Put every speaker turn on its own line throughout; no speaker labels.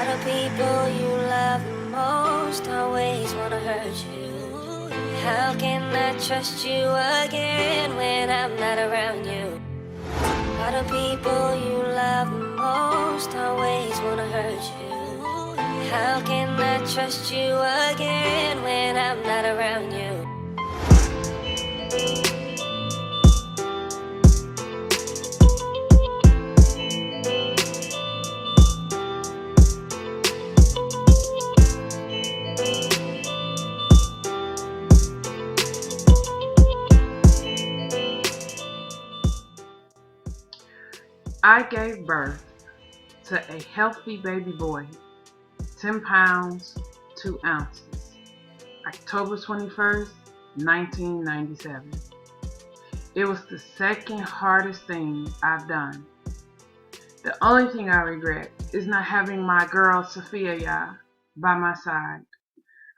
Why do people you love the most always wanna hurt you? How can I trust you again when I'm not around you? Why do people you love the most always wanna hurt you? How can I trust you again when I'm not around you?
I gave birth to a healthy baby boy, 10 pounds, 2 ounces, October 21st, 1997. It was the second hardest thing I've done. The only thing I regret is not having my girl Sophia by my side.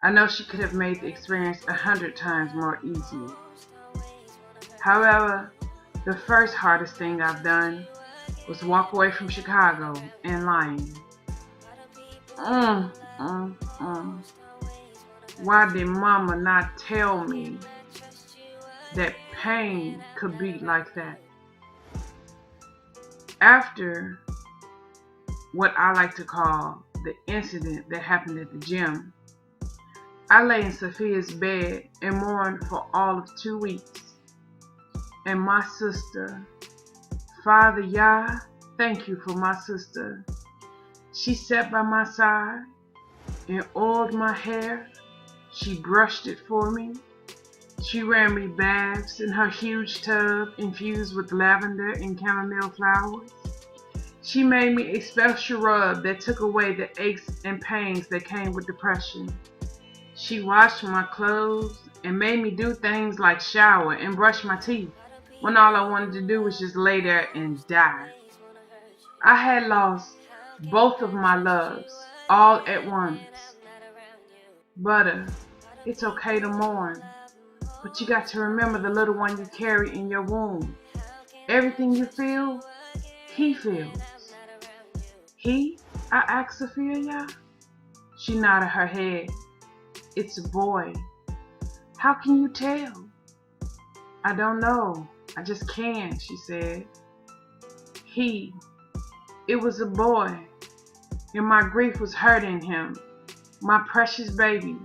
I know she could have made the experience 100 times more easy. However, the first hardest thing I've done was walk away from Chicago and lying. Why did mama not tell me that pain could be like that? After what I like to call the incident that happened at the gym, I lay in Sophia's bed and mourned for all of 2 weeks. And my sister, Father Yah, thank you for my sister. She sat by my side and oiled my hair. She brushed it for me. She ran me baths in her huge tub infused with lavender and chamomile flowers. She made me a special rub that took away the aches and pains that came with depression. She washed my clothes and made me do things like shower and brush my teeth when all I wanted to do was just lay there and die. I had lost both of my loves all at once. Butta, it's okay to mourn, but you got to remember the little one you carry in your womb. Everything you feel, he feels. He? I asked Sophia. She nodded her head. It's a boy. How can you tell? I don't know. I just can't, she said. It was a boy, and my grief was hurting him. My precious baby,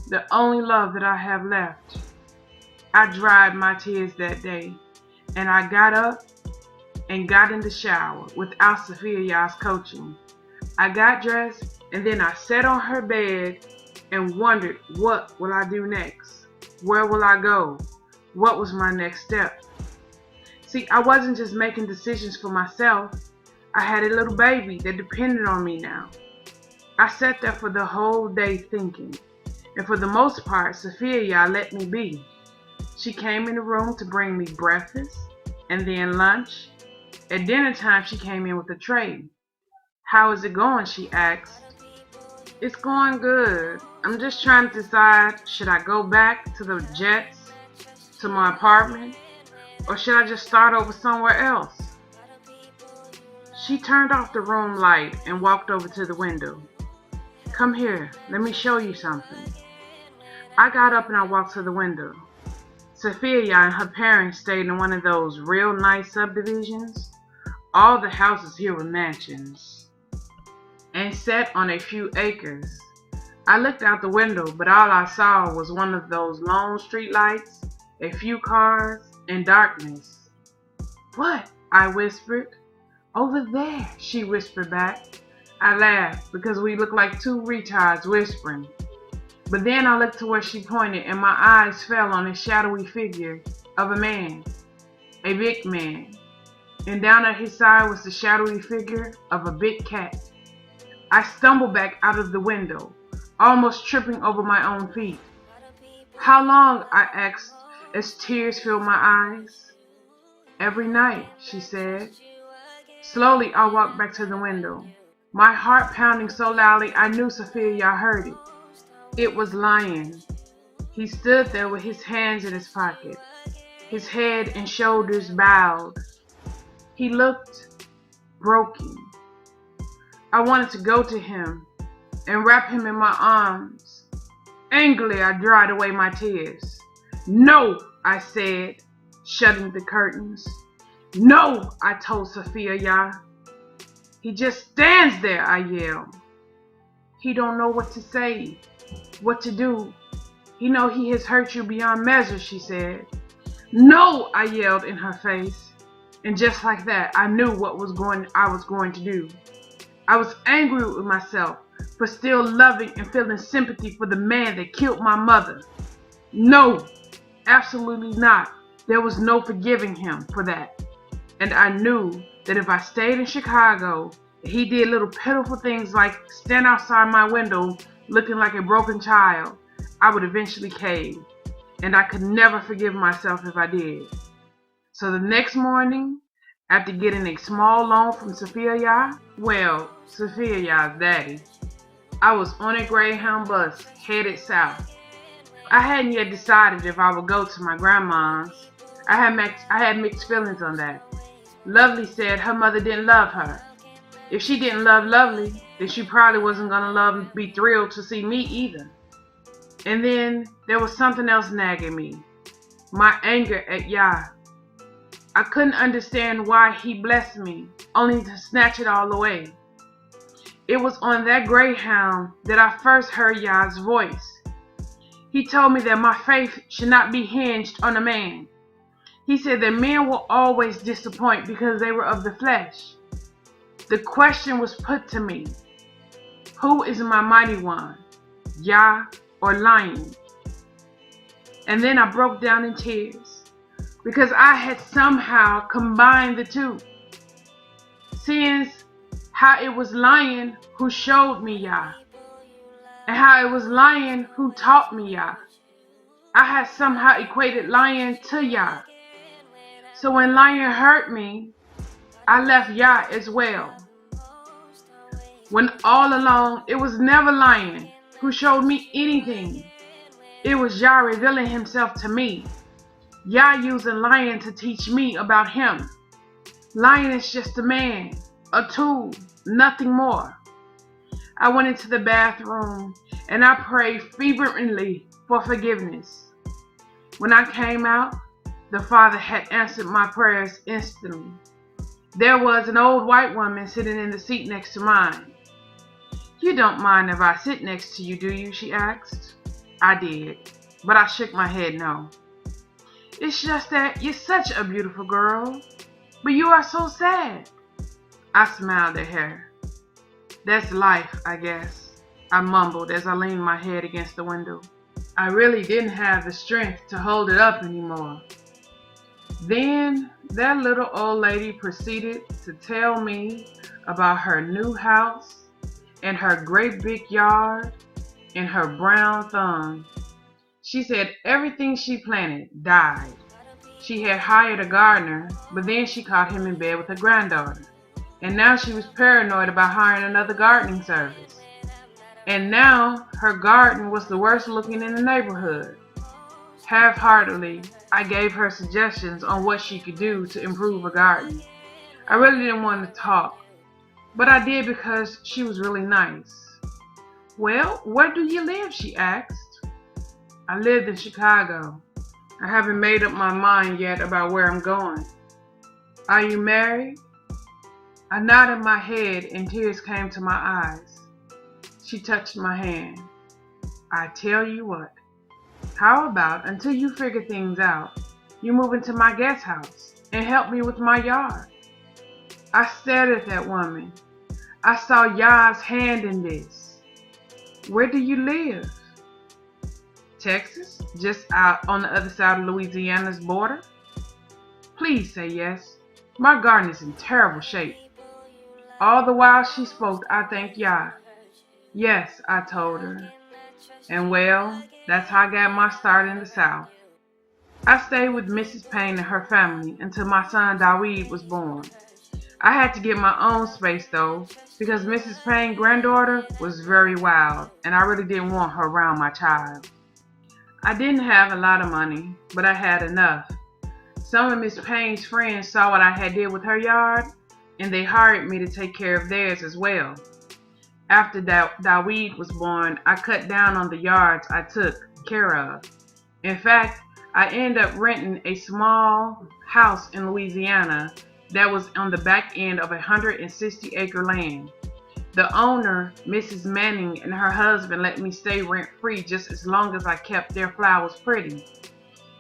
the only love that I have left. I dried my tears that day, and I got up and got in the shower without Sophia's coaching. I got dressed, and then I sat on her bed and wondered, what will I do next? Where will I go? What was my next step? See, I wasn't just making decisions for myself. I had a little baby that depended on me now. I sat there for the whole day thinking, and for the most part, Sophia let me be. She came in the room to bring me breakfast and then lunch. At dinner time, she came in with a tray. How is it going? She asked. It's going good. I'm just trying to decide, should I go back to the Jets, to my apartment, or should I just start over somewhere else? She turned off the room light and walked over to the window. Come here, let me show you something. I got up and I walked to the window. Sophia and her parents stayed in one of those real nice subdivisions. All the houses here were mansions and set on a few acres. I looked out the window, but all I saw was one of those lone street lights, a few cars, and darkness. What? I whispered. Over there, she whispered back. I laughed because we looked like two retards whispering. But then I looked to where she pointed and my eyes fell on a shadowy figure of a man, a big man. And down at his side was the shadowy figure of a big cat. I stumbled back out of the window, almost tripping over my own feet. How long? I asked as tears filled my eyes. Every night, she said. Slowly, I walked back to the window, my heart pounding so loudly I knew Sophia heard it. It was Lion. He stood there with his hands in his pocket, his head and shoulders bowed. He looked broken. I wanted to go to him and wrap him in my arms. Angrily, I dried away my tears. "No," I said, shutting the curtains. "No," I told Sophia Yah. "He just stands there," I yelled. "He don't know what to say, what to do. He know he has hurt you beyond measure," she said. "No," I yelled in her face. And just like that, I knew what I was going to do. I was angry with myself for still loving and feeling sympathy for the man that killed my mother. No, absolutely not. There was no forgiving him for that. And I knew that if I stayed in Chicago, he did little pitiful things like stand outside my window looking like a broken child, I would eventually cave. And I could never forgive myself if I did. So the next morning, after getting a small loan from Sophia Yah, Sophia Yah's daddy, I was on a Greyhound bus headed south. I hadn't yet decided if I would go to my grandma's. I had mixed feelings on that. Lovely said her mother didn't love her. If she didn't love Lovely, then she probably wasn't gonna be thrilled to see me either. And then there was something else nagging me. My anger at Yah. I couldn't understand why he blessed me, only to snatch it all away. It was on that Greyhound that I first heard Yah's voice. He told me that my faith should not be hinged on a man. He said that men will always disappoint because they were of the flesh. The question was put to me, who is my mighty one, Yah or Lion? And then I broke down in tears, because I had somehow combined the two. Seeing how it was Lion who showed me Yah, and how it was Lion who taught me Yah. I had somehow equated Lion to Yah. So when Lion hurt me, I left Yah as well. When all along, it was never Lion who showed me anything. It was Yah revealing himself to me. Yah using Lion to teach me about him. Lion is just a man, a tool, nothing more. I went into the bathroom and I prayed fervently for forgiveness. When I came out, the Father had answered my prayers instantly. There was an old white woman sitting in the seat next to mine. "You don't mind if I sit next to you, do you?" she asked. I did, but I shook my head no. "It's just that you're such a beautiful girl, but you are so sad." I smiled at her. "That's life, I guess," I mumbled as I leaned my head against the window. I really didn't have the strength to hold it up anymore. Then that little old lady proceeded to tell me about her new house and her great big yard and her brown thumb. She said everything she planted died. She had hired a gardener, but then she caught him in bed with her granddaughter. And now she was paranoid about hiring another gardening service. And now her garden was the worst looking in the neighborhood. Half-heartedly, I gave her suggestions on what she could do to improve her garden. I really didn't want to talk, but I did because she was really nice. "Well, where do you live?" she asked. "I lived in Chicago. I haven't made up my mind yet about where I'm going." "Are you married?" I nodded my head and tears came to my eyes. She touched my hand. "I tell you what, how about until you figure things out, you move into my guest house and help me with my yard?" I stared at that woman. I saw Yah's hand in this. "Where do you live?" "Texas, just out on the other side of Louisiana's border." "Please say yes. My garden is in terrible shape." All the while she spoke, I thanked Yah. "Yes," I told her. And that's how I got my start in the South. I stayed with Mrs. Payne and her family until my son Daweed was born. I had to get my own space though, because Mrs. Payne's granddaughter was very wild, and I really didn't want her around my child. I didn't have a lot of money, but I had enough. Some of Miss Payne's friends saw what I had did with her yard, and they hired me to take care of theirs as well. After Daweed was born, I cut down on the yards I took care of. In fact, I ended up renting a small house in Louisiana that was on the back end of 160-acre land. The owner, Mrs. Manning, and her husband let me stay rent-free just as long as I kept their flowers pretty.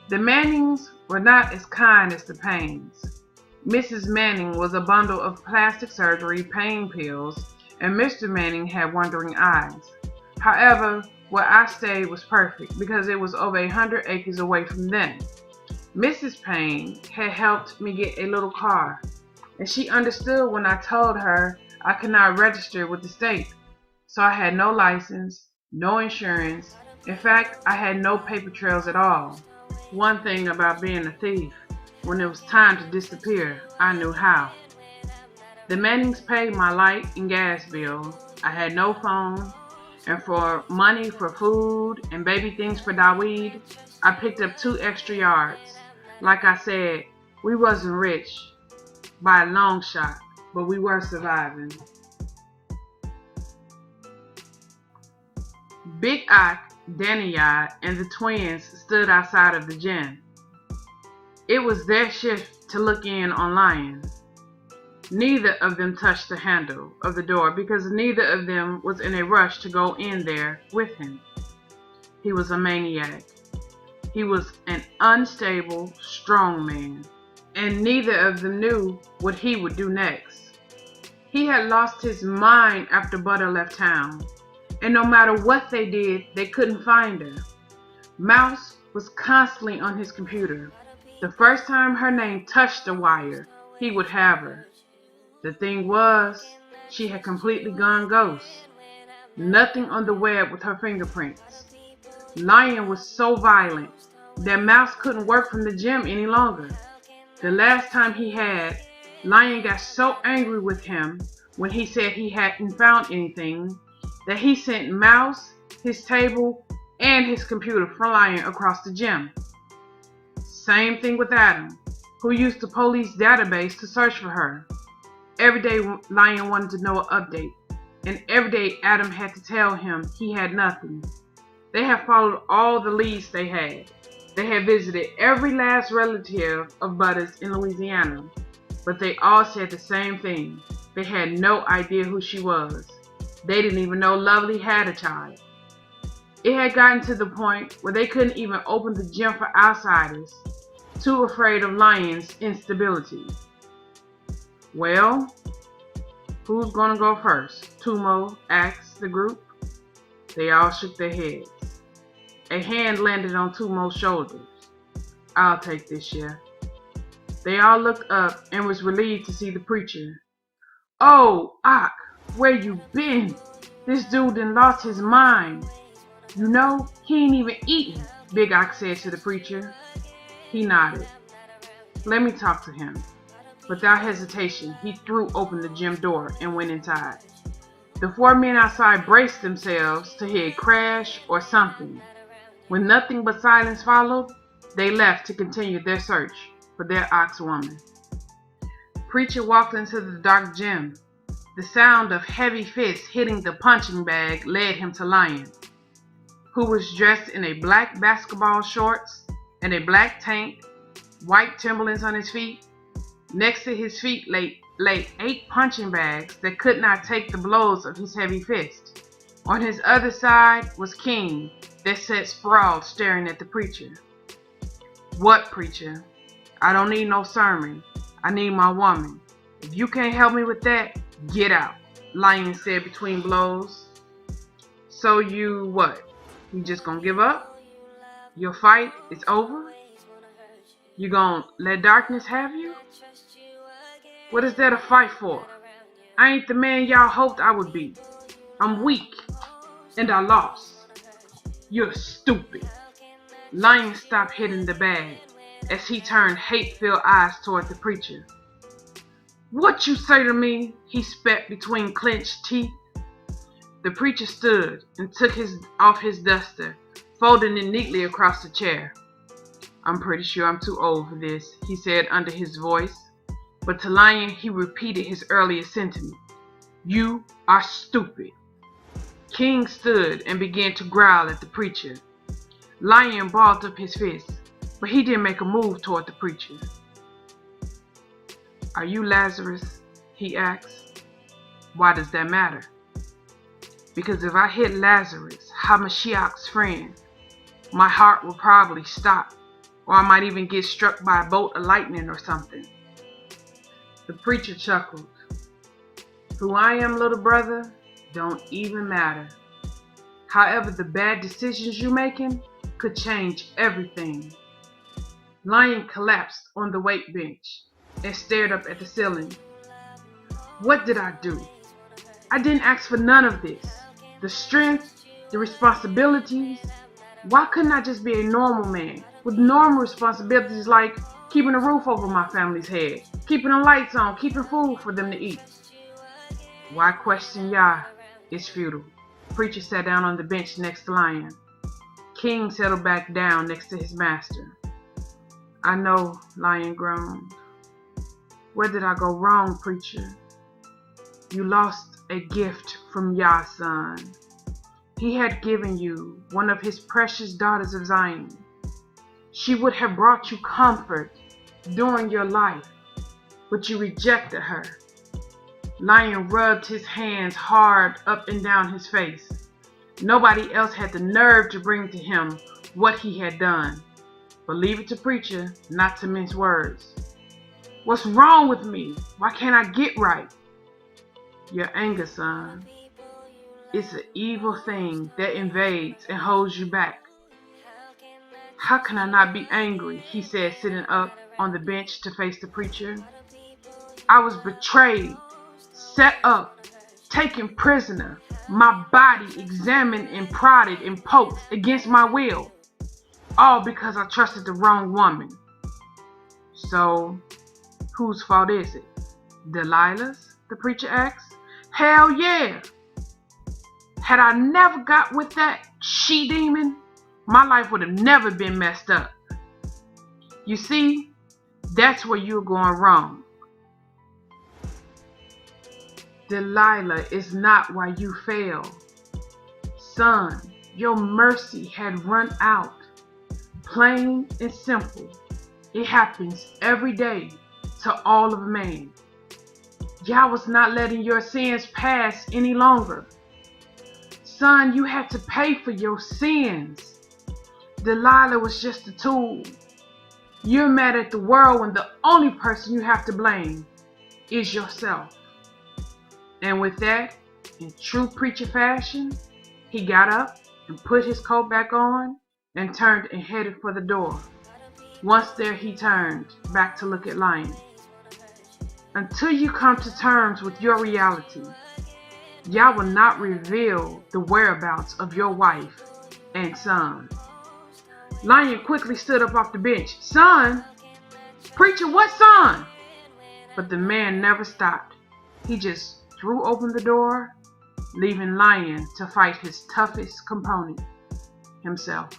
The Mannings were not as kind as the Paynes. Mrs. Manning was a bundle of plastic surgery pain pills, and Mr. Manning had wandering eyes. However, where I stayed was perfect because it was over 100 acres away from them. Mrs. Payne had helped me get a little car, and she understood when I told her I could not register with the state. So I had no license, no insurance. In fact, I had no paper trails at all. One thing about being a thief, when it was time to disappear, I knew how. The Mannings paid my light and gas bill. I had no phone, and for money for food and baby things for Daweed, I picked up 2 extra yards. Like I said, we wasn't rich by a long shot, but we were surviving. Big Ak, Daniyah, and the twins stood outside of the gym. It was their shift to look in on Lion. Neither of them touched the handle of the door because neither of them was in a rush to go in there with him. He was a maniac. He was an unstable, strong man, and neither of them knew what he would do next. He had lost his mind after Butta left town, and no matter what they did, they couldn't find her. Mouse was constantly on his computer. The first time her name touched the wire, he would have her. The thing was, she had completely gone ghost. Nothing on the web with her fingerprints. Lion was so violent that Mouse couldn't work from the gym any longer. The last time he had, Lion got so angry with him when he said he hadn't found anything that he sent Mouse, his table, and his computer from Lion across the gym. Same thing with Adam, who used the police database to search for her. Every day Lion wanted to know an update, and every day Adam had to tell him he had nothing. They had followed all the leads they had. They had visited every last relative of Butta's in Louisiana, but they all said the same thing. They had no idea who she was. They didn't even know Lovely had a child. It had gotten to the point where they couldn't even open the gym for outsiders, too afraid of Lion's instability. Well, who's gonna go first? Tumo asked the group. They all shook their heads. A hand landed on Tumo's shoulders. I'll take this, Chef. They all looked up and was relieved to see the preacher. Oh, Ak, where you been? This dude done lost his mind. You know, he ain't even eating, Big Ak said to the preacher. He nodded. Let me talk to him. Without hesitation, he threw open the gym door and went inside. The 4 men outside braced themselves to hear a crash or something. When nothing but silence followed, they left to continue their search for their ox woman. Preacher walked into the dark gym. The sound of heavy fists hitting the punching bag led him to Lion, who was dressed in a black basketball shorts and a black tank, white Timberlands on his feet. Next to his feet lay 8 punching bags that could not take the blows of his heavy fist. On his other side was King, that sat sprawled staring at the preacher. What, preacher? I don't need no sermon. I need my woman. If you can't help me with that, get out, Lion said between blows. So you what? You just gonna give up? Your fight is over? You gonna let darkness have you? What is there to fight for? I ain't the man y'all hoped I would be. I'm weak, and I lost. You're stupid. Lion stopped hitting the bag as he turned hate-filled eyes toward the preacher. What you say to me? He spat between clenched teeth. The preacher stood and took off his duster, folding it neatly across the chair. I'm pretty sure I'm too old for this, he said under his voice. But to Lion, he repeated his earlier sentiment. You are stupid. King stood and began to growl at the preacher. Lion balled up his fist, but he didn't make a move toward the preacher. "Are you Lazarus?" he asked. "Why does that matter?" "Because if I hit Lazarus, Hamashiach's friend, my heart will probably stop, or I might even get struck by a bolt of lightning or something." The preacher chuckled. "Who I am, little brother, don't even matter. However, the bad decisions you're making could change everything." Lion collapsed on the weight bench and stared up at the ceiling. "What did I do? I didn't ask for none of this. The strength, the responsibilities. Why couldn't I just be a normal man with normal responsibilities like keeping a roof over my family's head, keeping the lights on, keeping food for them to eat?" "Why question Yah? It's futile." Preacher sat down on the bench next to Lion. King settled back down next to his master. "I know," Lion groaned. "Where did I go wrong, preacher?" "You lost a gift from Yah, son. He had given you one of his precious daughters of Zion. She would have brought you comfort during your life, but you rejected her." Lion rubbed his hands hard up and down his face. Nobody else had the nerve to bring to him what he had done. But leave it to preacher not to mince words. "What's wrong with me? Why can't I get right?" "Your anger, son. It's an evil thing that invades and holds you back." "How can I not be angry?" he said, sitting up on the bench to face the preacher. "I was betrayed, set up, taken prisoner, my body examined and prodded and poked against my will, all because I trusted the wrong woman." "So, whose fault is it? Delilah's?" the preacher asked. "Hell yeah! Had I never got with that she-demon, my life would have never been messed up. You see, that's where you're going wrong. Delilah is not why you fail. Son, your mercy had run out. Plain and simple. It happens every day to all of man. Yah was not letting your sins pass any longer. Son, you had to pay for your sins. Delilah was just a tool. You're mad at the world when the only person you have to blame is yourself." And with that, in true preacher fashion, he got up and put his coat back on and turned and headed for the door. Once there, he turned back to look at Lion. "Until you come to terms with your reality, Yah will not reveal the whereabouts of your wife and son." Lion quickly stood up off the bench. "Son? Preacher, what son?" But the man never stopped. He just threw open the door, leaving Lion to fight his toughest component, himself.